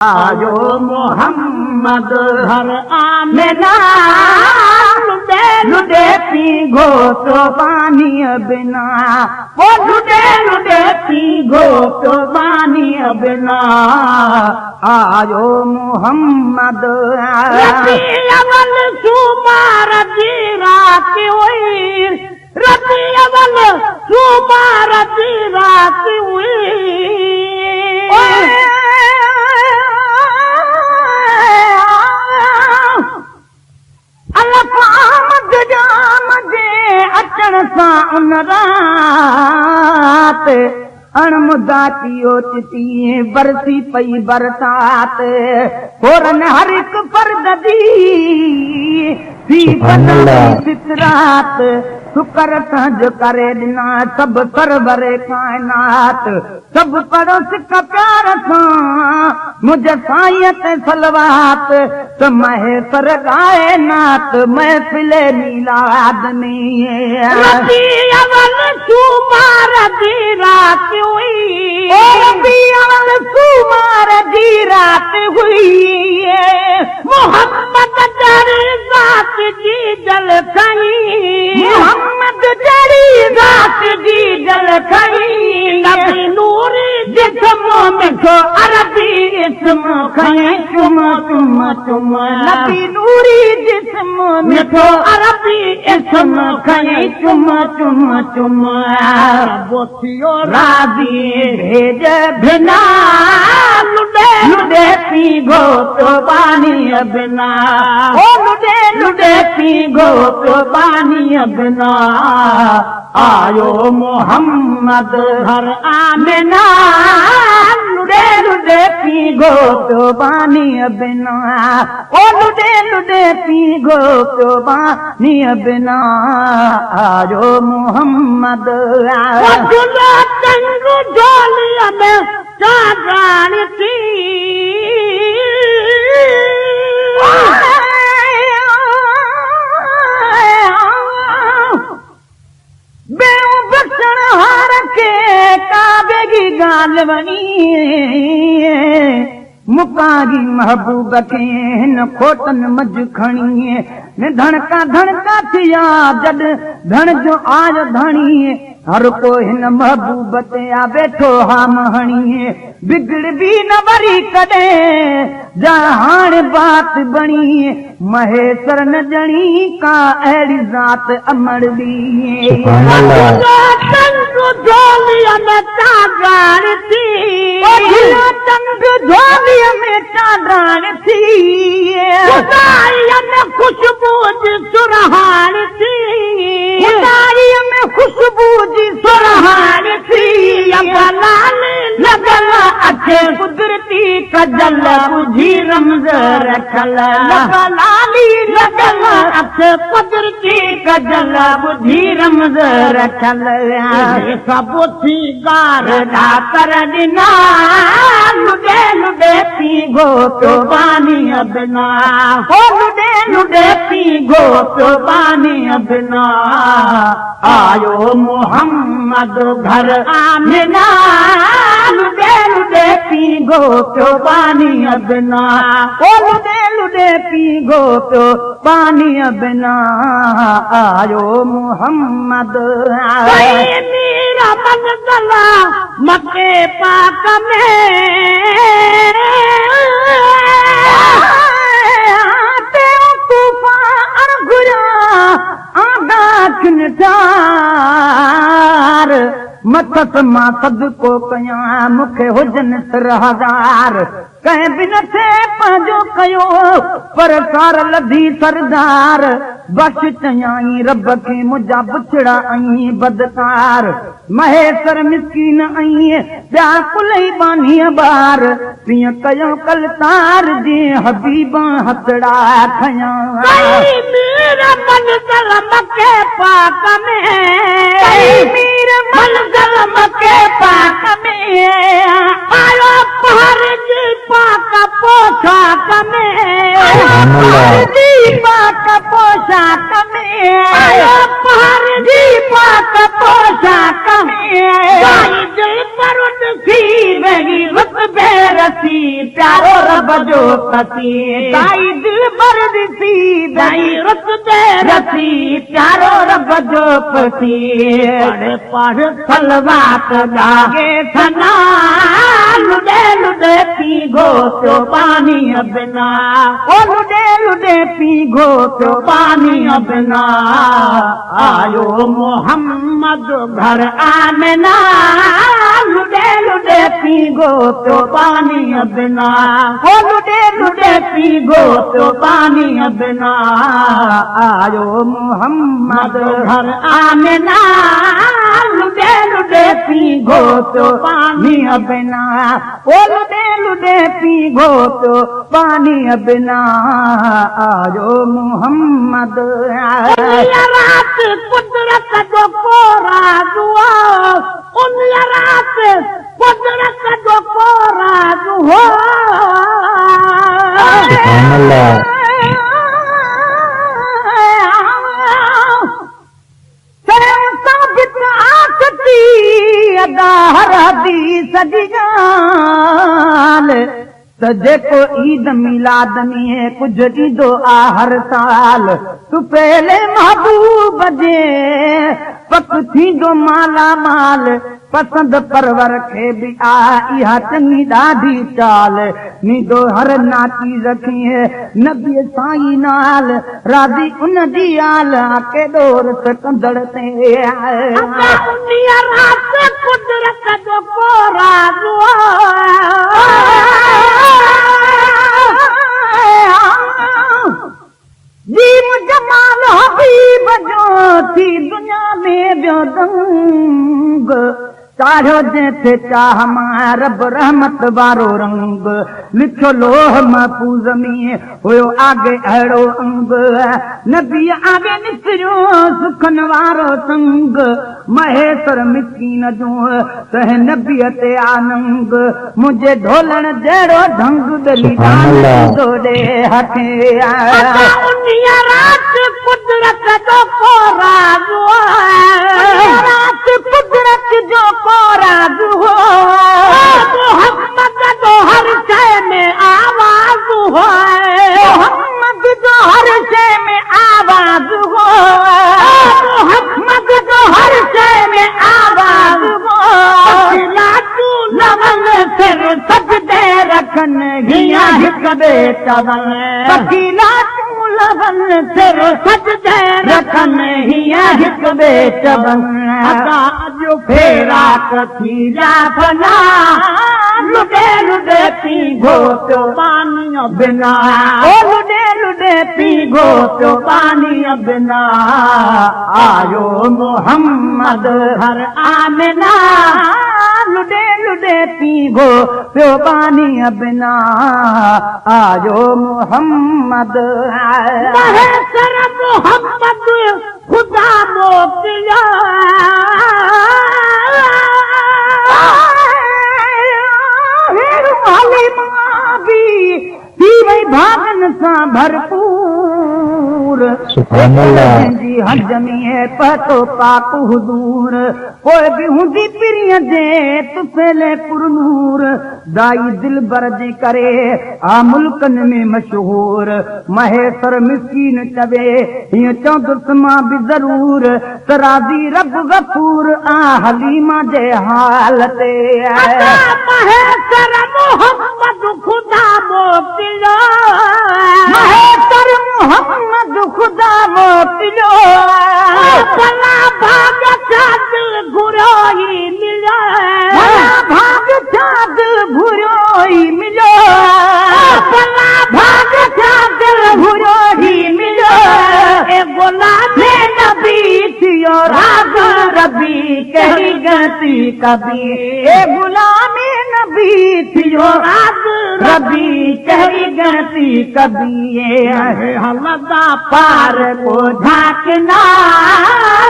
आयो मोहम्मद हर आमिना लुडे पी घोटो पानी बिना वो लुडे पी घोटो पानी बिना आयो मोहम्मद रबीअवल सुमार दी रात हुई रबीअवल सुमार दी रात हुई अचण सां उन रात अणमुदाती ओचती बरसी पई बरसात होरन हर हिक फर्द दी थी फितरात शुकर तंज करे ॾिना सभु सरवरे काइनात सभु पड़ोस का प्यार सां मुंहिंजे साईं ते सलवात त महेसर गाए नात महफ़िल मीलाद में रबीअवल सुमार दी रात हुई रबीअवल सुमार दी रात हुई मोहम्मद जड़ी ज़ात जी जल खई मोहम्मद जड़ी ज़ात जी जल खई नबी नूरी जिस्म मिठो अरबी इस्म खई चुम चुम चुम नबी नूरी जिस्म मिठो अरबी इस्म खई चुम चुम चुम बोथियो राज़ी भेज बिना लुडे पी घोटो पानी बिना ओ लुडे पी घोटो पानी बिना आयो मोहम्मद हर आमिना लुडे पी घोटो पानी बिना ओ लुडे पी घोटो पानी बिना आयो मोहम्मद तंग झोलिया में चादरान थी बसण हार के काबे की गाल बनी मुकारी महबूब खे हिन खोटन मज खणी न धड़का थिया जड धण जो आयो धणी हर को हिन महबूब ते आ वेठो हा महणी बिगड़ भी न वरी कदे जा हाण बात बणी महेसर न जणी का अहिड़ी ज़ात अमर दी तंग झोलिया में चादरान थी तंग झोलिया में चादरान थी खुदाईअ में खुशबू जी सुरहान थी खुदाईअ में खुशबू जी सुरहान थी लाल लगल अचे कुदरती कजल बुझी रमज़ रखल लाली लगल अचे कुदरती कजल बुझी रमज़ रखल सभु थी गार कर ॾिना लुडे पी घोटो पानी बिना हो लुडे पी घोटो पानी बिना आयो मोहम्मद घर आमिना लुडे पी घोटो पानी बिना ओ लुडे पी घोटो पानी बिना आयो मोहम्मद मेरा मन गला मके पाक में तूफान घुरा आदा खिनटार मथस मां सदको कया मूंखे हुजन सिर हज़ार कंहिं बि न थे पंहिंजो कयो पर सार लधी सरदार बख़्श चयाई रब खे मुंहिंजा बुछड़ा ऐं बदकार महेसर मिसकीन ऐं ॿिया कुलई बानीअ ॿार तीअं कयो कलतार जी हबीबा हथड़ा खयां मेरा मंज़िल मके पाक में मेरा मंज़िल मके पाक में आयो पहर जी पाक पोशाक में जी पाक पोशाक में आयो पहर जी पाक पोशाक में दिल पर उठ थी वही रुतबे रसी प्यारो रब जो पसी ताई दिल भर ॾिसी दाई रुत ते रसी प्यारो रब जो पसी पढ़ सलवात गागे सना लुॾे लुॾे पी गो पियो पानी बिना ओ लुॾे लुॾे पी गो पियो पानी बिना आयो मोहम्मद घर आमिना लुॾे लुॾे पी गो पियो पानी बिना ओ लुॾे लुॾे पी गो पियो पानी बिना आयो मोहम्मद घर आमिना लुॾे लुॾे पी गो पियो पानी बिना ओ लुॾे लुॾे पी गो पियो पानी बिना आयो मोहम्मद रात कुदरत जो कोरा दुआ उन रात कुदरत जो कोरा दुआ त जेको ईद मिलाद में कुझु ॾींदो आ हर साल तूं पहले महबूब जे पक थींदो माला माल पसंद परवर खे बि आ इहा चङी ॾाढी चाल नींदो हर नाची रखीअ नबी साईं नाल राज़ी उन जी आल केॾो रस कंदड़ ते कुदरत जो कोरा जीव जमाल हबीब जो थी दुनिया में ॿियो दंग चाढ़ो जंहिंखे चाह मां रब रहमत वारो रंग लिखो लोह महफूज़ में हुयो आगे अहिड़ो अंग नबी आगे निकिरियो सुखन वारो संग महेश्वर मिसकीन जो तंहिं नबीअ ते आनंग मुंहिंजे ढोलण जहिड़ो ढंग दली ॾे हथे कुदरत जो कोरा कुदरत जो कोरा मोहम्मद जो हर शइ में आवाज़ हो मोहम्मद जो हर शइ में आवाज़ हो मोहम्मद जो हर शइ में आवाज़ हो लाटू लवल सिर सजदे रखन हिया हिक ॿे चवण पखी लाटू लवल सिर सजदे रखन हिया हिक ॿे चवण जो फेरा कथी जाफना लुॾे लुॾे पी गो पियो पानी बिना ओ लुॾे लुॾे पी गो पियो पानी बिना आयो मोहम्मद हर आमिना लुॾे लुॾे पी गो पियो पानी बिना आयो मोहम्मद महेश्वर मोहम्मद खुदा मोकिलियो भागन सां भरपूर जी हज में पतो पाक हुदूर कोई बि हूंदी पिरीअ जे तुफेले पुरनूर दाई दिल बर जे करे आ मुल्कन में मशहूर महेश्वर मिसकीन चवे हीअं चवंदुसि मां बि ज़रूर त राज़ी रब गफूर आ हलीमा जे हाल ते महेश्वर मोहम्मद खुदा मोकिलियो महेश्वर मोहम्मद खुदा मोकिलियो भला भाग छा दिल घुरियो ई मिलियो भला भाग छा दिल घुरियो ई मिलियो भला भाग छा दिल घुरियो ई मिलियो ए गुलाम नबी थियो राग रबी कहिड़ी गलती कबी ए गुलाम नबी थियो राग रबी कहिड़ी गलती कबी है हलदा पार को झाकना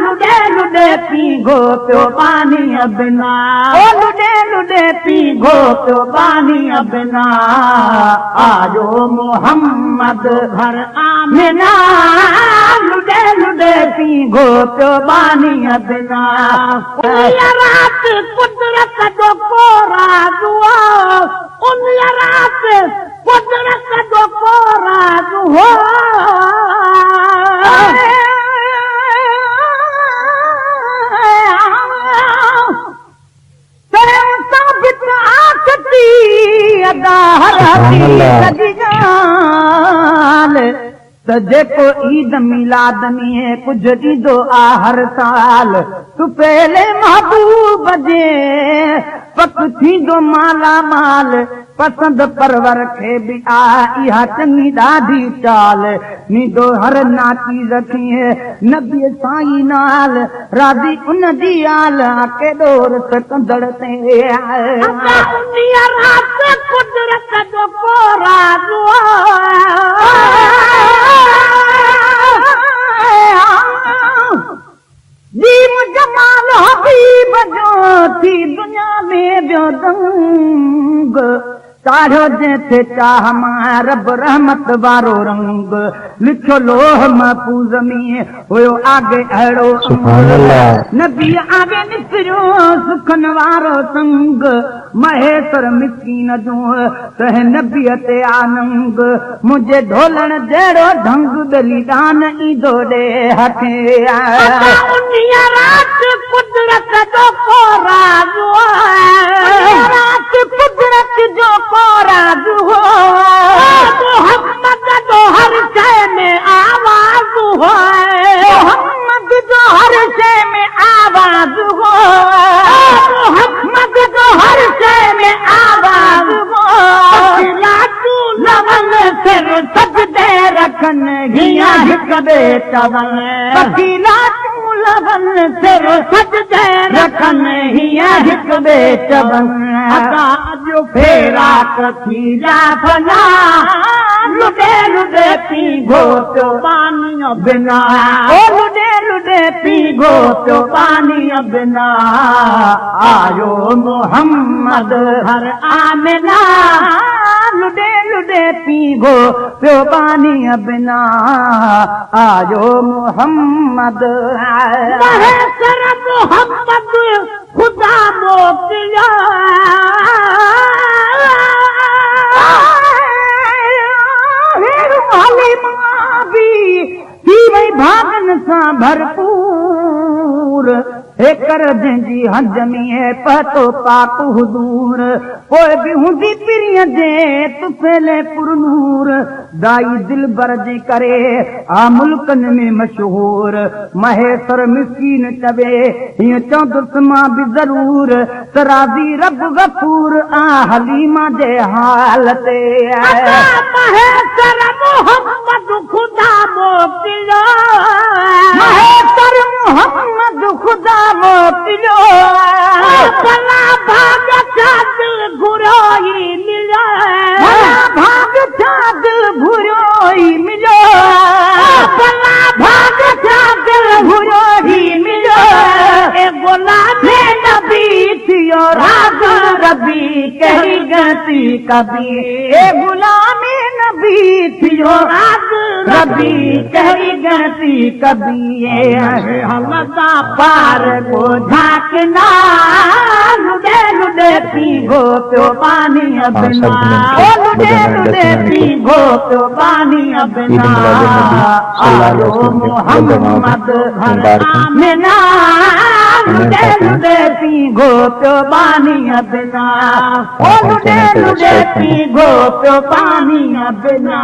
लुॾे लुॾे पी गो पियो पानी बिना ओ लुॾे लुॾे पी गो पियो पानी बिना आयो मोहम्मद घर आमिना लुॾे लुॾे पी गो पियो पानी बिना रात कुदरत जो कोरा दुआ उन रात जेको ईद मिलाद में कुछ ॾींदो आ हर साल तूं पहले महबूब जे पक थींदो माला माल पसंद परवर खे बि आ इहा चङी ॾाढी चाल नींदो हर नाची रखीअ नबी साईं नाल राज़ी उन जी आल केॾो रस कंदड़ ते कुदरत जो को राज़ जीव जमाल हबीब जो थी दुनिया में ॿियो दंग चाढ़ियो जंहिंखे चाह मां रब रहमत वारो रंग लिखियो लोह महफूज़ में हुयो आगे अहिड़ो नबी आगे निकिरियो सुखन वारो संग महेश्वर मिस्कीन जो तंहिं नबीअ ते आनंग मुंहिंजे ढोलण जहिड़ो ढंग बलिदान ईंदो ॾे हथे कुदरत जो को राज़ कुदरत जो को राज़ हो मोहम्मद जो हर शइ में आवाज़ हो मोहम्मद जो हर शइ में आवाज़ हो मोहम्मद जो हर शइ में आवाज़ हो लवल सिर सजदे रखन हीअं हिक ॿिए चवनि वकीला लवल सिर सजदे रखन हीअं हिक ॿिए चवनि जो फेरा कथी जा भला लुॾे लुॾे पी गो पियो पानी बिना लुॾे लुॾे पी गो पियो पानी बिना आयो मोहम्मद हर आमिना लुॾे लुॾे पी गो पियो पानी बिना आयो मोहम्मद मोहम्मद ख़ुदा मोकिलियो भागन सां भरपूर हेकर जंहिंजी हज में पतो पाक हुजूर पोइ बि हूंदी पिरीअ जे तुफेले पुरनूर दाई दिल बर जे करे आ मुल्कनि में मशहूर महेश्वर मिस्कीन चवे हीअं चवंदुसि मां बि ज़रूर तराज़ी रब गफूर आ हलीमा जे हाल ते महेश्वर मोहम्मद ख़ुदा मोकिलियो महेश्वर मोहम्मद ख़ुदा मोकिलियो भला भाग छा दिल घुरियो ई मिलियो भला भाग छा दिल घुरियो ई मिलियो भला भाग छा दिल घुरियो ई मिलियो ए गुलाम नबी थियो राज रबी कहिड़ी गलती कबी ए गुलाम नबी थियो राज रबी कहिड़ी गलती कबी हलदा पार को झाकना लुॾे लुॾे पी गो पियो पानी बिना लुॾे लुॾे पी गो पियो पानी बिना आयो मोहम्मद हर आमिना लुॾे लुॾे पी गो पियो पानी बिना लुॾे लुॾे पी गो पियो पानी बिना